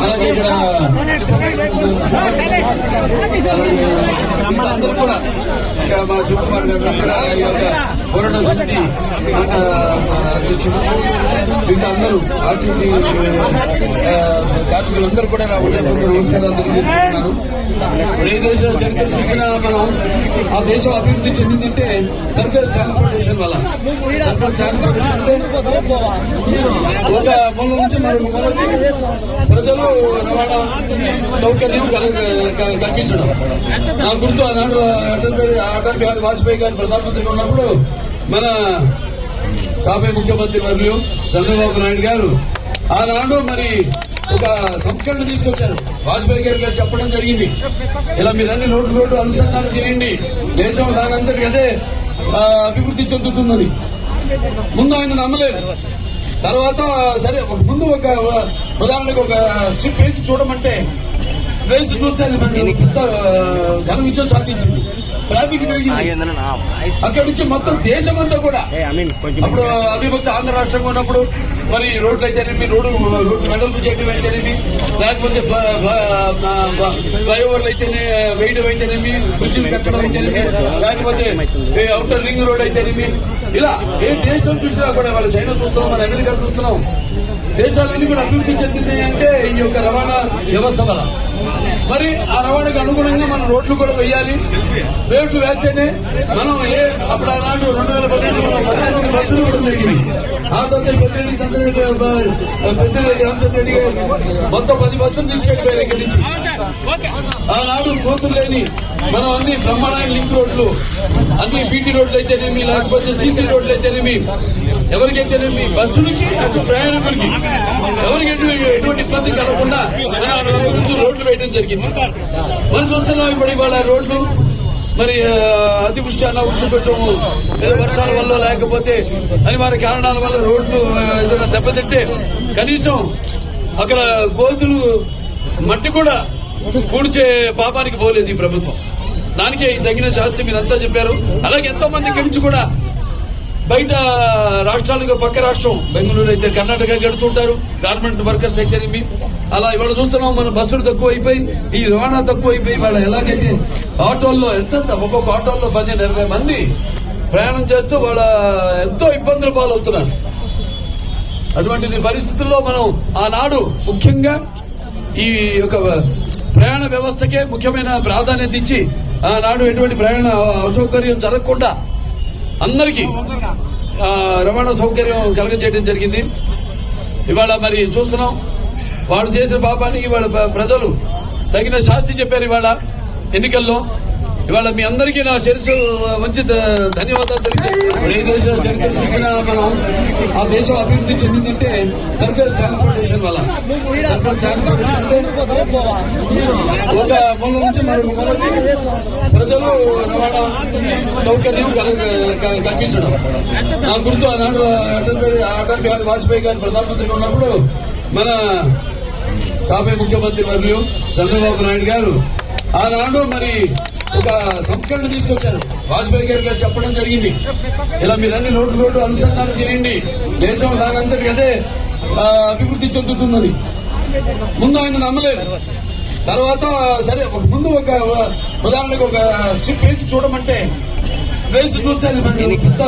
అలాగే ఇక్కడ అందరూ కూడా ఇంకా మా చుట్టుపక్కల పోరాట సమితి అధ్యక్షుడు ఇంకా అందరూ ఆర్టీసీ కార్మికులందరూ కూడా ఉదయపూర్వక నమస్కారాలు తెలియజేస్తున్నారు. ఏ దేశ చరిత్ర చూసినా మనం ఆ దేశం అభివృద్ధి చెందిందంటే సర్ఫేస్ ట్రాన్స్పోర్టేషన్ వల్ల. సర్ఫేస్ ట్రాన్స్పోర్టేషన్ అంటే ఒక మూల నుంచి మరొక మూలకి ప్రజలు రవాణా సౌకర్యం కల్పించడం. నా గుర్తు ఆనాడు అటల్ బిహారీ వాజ్పేయి గారు ప్రధానమంత్రిగా ఉన్నప్పుడు మన కాబోయే ముఖ్యమంత్రి వర్యులు చంద్రబాబు నాయుడు గారు ఆనాడు మరి ఒక సంస్కరణ తీసుకొచ్చారు. వాజ్పేయి గారు చెప్పడం జరిగింది, ఇలా మీరన్నీ రోడ్డు అనుసంధానం చేయండి, దేశం దానంతటి అదే అభివృద్ధి చెందుతుందని. ముందు ఆయన నమ్మలేదు. తర్వాత సరే ముందు ఒక ఉదాహరణకు ఒక స్ట్రిప్ వేసి చూడమంటే వేసి చూస్తే పెద్ద ఘన విజయం సాధించింది. ట్రాఫిక్ పెరిగింది. అక్కడి నుంచి మొత్తం దేశమంతా కూడా అప్పుడు అవిభక్త ఆంధ్ర రాష్ట్రంగా ఉన్నప్పుడు మరి రోడ్లు అయితేనేమి, రోడ్డు వెడల్పు చేయడం అయితేనేమి, లేకపోతే ఫ్లైఓవర్లు అయితేనే వేయడం అయితేనేమి, బ్రిడ్జిలు కట్టడం అయితేనేమి, లేకపోతే అవుటర్ రింగ్ రోడ్ అయితేనేమి, ఇలా ఏ దేశం చూసినా కూడా వాళ్ళు చైనా చూస్తున్నాం, మన అమెరికా చూస్తున్నాం, దేశాలన్నీ కూడా అభివృద్ధి చెందింది అంటే ఈ యొక్క రవాణా వ్యవస్థ వల్ల. మరి ఆ రవాణాకు అనుగుణంగా మనం రోడ్లు కూడా వేయాలి. రేట్లు వేస్తేనే మనం అప్పుడు ఆనాడు 2012 బస్సులు కూడా జరిగింది. ఆ తర్వాత పెద్దిరెడ్డి రామచంద్రెడ్డి గారు మొత్తం 10 బస్సులు తీసుకెళ్లిపోయారు ఇక్కడి నుంచి. ఆనాడు కోతులు లేని మనం అన్ని బ్రహ్మాండమైన లింక్ రోడ్లు, అన్ని బీటీ రోడ్లు అయితేనేమి, లేకపోతే సీసీ రోడ్లు అయితేనేమి, ఎవరికైతేనేమి బస్సులకి అటు ప్రయాణికులకి ఎవరికి ఎటువంటి ఇబ్బంది కలగకుండా రోడ్లు వేయడం జరిగింది. మనం చూస్తున్నాం ఇప్పుడు ఇవాళ రోడ్లు మరి అతివృష్టి అనావృష్టి కొంచెం వర్షాల వల్ల లేకపోతే అనివార్య కారణాల వల్ల రోడ్లు ఏదైనా దెబ్బతింటే కనీసం అక్కడ గోతులు మట్టి కూడా పూడ్చే పాపానికి పోలేదు ఈ ప్రభుత్వం. దానికే తగిన శాస్త్రి మీరంతా చెప్పారు. అలాగే ఎంతో మంది ఇక్కడి నుంచి కూడా బయట రాష్ట్రాలుగా పక్క రాష్ట్రం బెంగళూరు అయితే కర్ణాటక గడుతుంటారు, గార్మెంట్ వర్కర్స్ అయితేనేమి. అలా ఇవాళ చూస్తున్నాం మన బస్సులు తక్కువ అయిపోయి, ఈ రవాణా తక్కువ అయిపోయి, వాళ్ళ ఎలాగైతే ఆటోల్లో ఒక్కొక్క ఆటోల్లో 15-20 మంది ప్రయాణం చేస్తూ వాళ్ళ ఎంతో ఇబ్బందులు పాలవుతున్నారు. అటువంటి పరిస్థితుల్లో మనం ఆనాడు ముఖ్యంగా ఈ యొక్క ప్రయాణ వ్యవస్థకే ముఖ్యమైన ప్రాధాన్యత ఇచ్చి ఆనాడు ఎటువంటి ప్రయాణ అసౌకర్యం జరగకుండా అందరికీ రవాణా సౌకర్యం కలగజేయడం జరిగింది. ఇవాళ మరి చూస్తున్నాం వాళ్ళు చేసిన పాపానికి వాళ్ళ ప్రజలు తగిన శాస్తి చెప్పారు ఇవాళ ఎన్నికల్లో. ఇవాళ మీ అందరికీ నా శిరస్సు మంచి ధన్యవాదాలు తెలియజేస్తున్నాను. ఏ దేశ చరిత్ర చూసినా మనం ఆ దేశం అభివృద్ధి చెందిందంటే సర్ఫేస్ ట్రాన్స్పోర్టేషన్ వల్ల. సర్ఫేస్ ట్రాన్స్పోర్టేషన్ అంటే ఒక మూల నుంచి మరొక మూలకి ప్రజలు రవాణా సౌకర్యం కల్పించడం. నా గుర్తు ఆనాడు అటల్ బిహారీ వాజ్పేయి గారు ప్రధానమంత్రిగా ఉన్నప్పుడు మన కాబోయే ముఖ్యమంత్రి వర్యులు చంద్రబాబు నాయుడు గారు ఆనాడు మరి ఒక సంస్కరణ తీసుకొచ్చారు. వాజ్పేయి గారు చెప్పడం జరిగింది, ఇలా మీరన్నీ రోడ్డు అనుసంధానం చేయండి, దేశం దానంతటి అదే అభివృద్ధి చెందుతుందని. ముందు ఆయన నమ్మలేదు. తర్వాత సరే ముందు ఒక ఉదాహరణకు ఒక స్ట్రిప్ వేసి చూడమంటే వేసి చూస్తే పెద్ద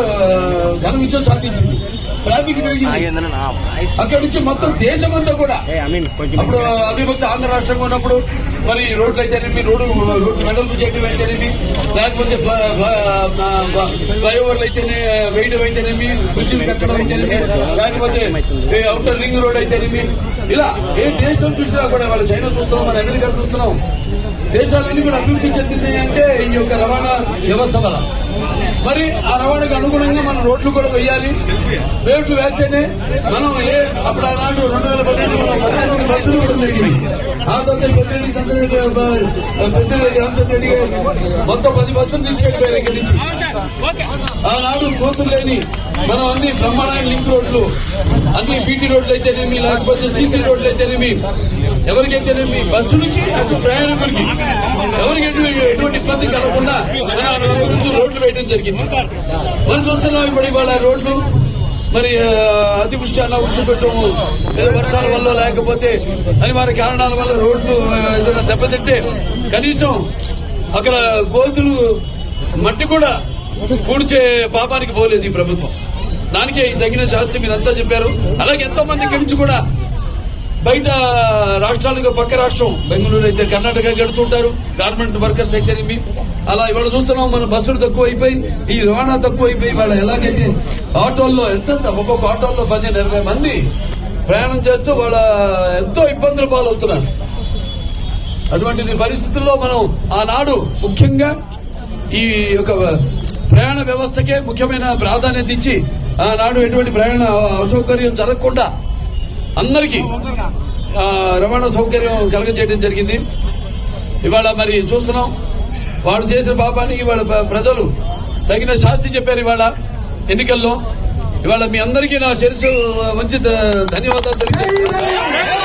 ఘన విజయం సాధించింది. ట్రాఫిక్ పెరిగింది. అక్కడి నుంచి మొత్తం దేశమంతా కూడా అప్పుడు అవిభక్త ఆంధ్ర రాష్ట్రంగా ఉన్నప్పుడు మరి రోడ్లు అయితేనేమి, రోడ్డు వెడల్పు చేయడం అయితేనేమి, లేకపోతే ఫ్లైఓవర్లు అయితేనే వేయడం అయితేనేమి, బ్రిడ్జిలు కట్టడం అయితేనేమి, లేకపోతే అవుటర్ రింగ్ రోడ్ అయితేనేమి, ఇలా ఏ దేశం చూసినా కూడా వాళ్ళు చైనా చూస్తున్నాం, మన అమెరికా చూస్తున్నాం, దేశాలన్నీ కూడా అభివృద్ధి చెందింది అంటే ఈ యొక్క రవాణా వ్యవస్థ వల్ల. మరి ఆ రవాణాకు అనుగుణంగా మనం రోడ్లు కూడా వేయాలి. రేట్లు వేస్తేనే మనం అప్పుడు ఆనాడు 2012 బస్సులు కూడా జరిగింది. ఆ తర్వాత పెద్దిరెడ్డి రామచంద్రెడ్డి గారు మొత్తం 10 బస్సులు తీసుకెళ్లిపోయారు ఇక్కడి నుంచి. ఆనాడు కోతులు లేని మనం అన్ని బ్రహ్మాండమైన లింక్ రోడ్లు, అన్ని బీటీ రోడ్లు అయితేనేమి, లేకపోతే సీసీ రోడ్లు అయితేనేమి, ఎవరికైతేనేమి బస్సులకి అటు ప్రయాణికులకి ఎవరికి ఎటువంటి ఇబ్బంది కలగకుండా రోడ్లు వేయడం జరిగింది. మనం చూస్తున్నాం ఇప్పుడు ఇవాళ రోడ్లు మరి అతివృష్టి అనావృష్టి పెట్టము లేదా వర్షాల వల్ల లేకపోతే అనివార్య కారణాల వల్ల రోడ్లు ఏదైనా దెబ్బతింటే కనీసం అక్కడ గోతులు మట్టి కూడా పూడ్చే పాపానికి పోలేదు ఈ ప్రభుత్వం. దానికే తగిన శాస్త్రి మీరంతా చెప్పారు. అలాగే ఎంతో మంది కించి కూడా బయట రాష్ట్రాలకు పక్క రాష్ట్రం బెంగళూరు అయితే కర్ణాటక గడుతుంటారు గార్మెంట్ వర్కర్స్ అయితే అలా ఇవాళ చూస్తున్నాం. మన బస్సులు తక్కువ అయిపోయి ఈ రవాణా తక్కువ అయిపోయి వాళ్ళ ఎలాగైతే ఆటోల్లో ఎంత ఒక్కొక్క ఆటోల్లో 15-20 మంది ప్రయాణం చేస్తూ వాళ్ళ ఎంతో ఇబ్బందుల పాలవుతున్నారు. అటువంటి పరిస్థితుల్లో మనం ఆనాడు ముఖ్యంగా ఈ యొక్క ప్రయాణ వ్యవస్థకే ముఖ్యమైన ప్రాధాన్యత ఇచ్చి ఆనాడు ఎటువంటి ప్రయాణ అసౌకర్యం జరగకుండా అందరికీ రవాణా సౌకర్యం కలగజేయడం జరిగింది. ఇవాళ మరి చూస్తున్నాం వాళ్ళు చేసిన పాపానికి ఇవాళ ప్రజలు తగిన శాస్తి చెప్పారు. ఇవాళ ఎన్నికల్లో ఇవాళ మీ అందరికీ నా శిరస్సు మంచి ధన్యవాదాలు తెలియజేస్తున్నాను.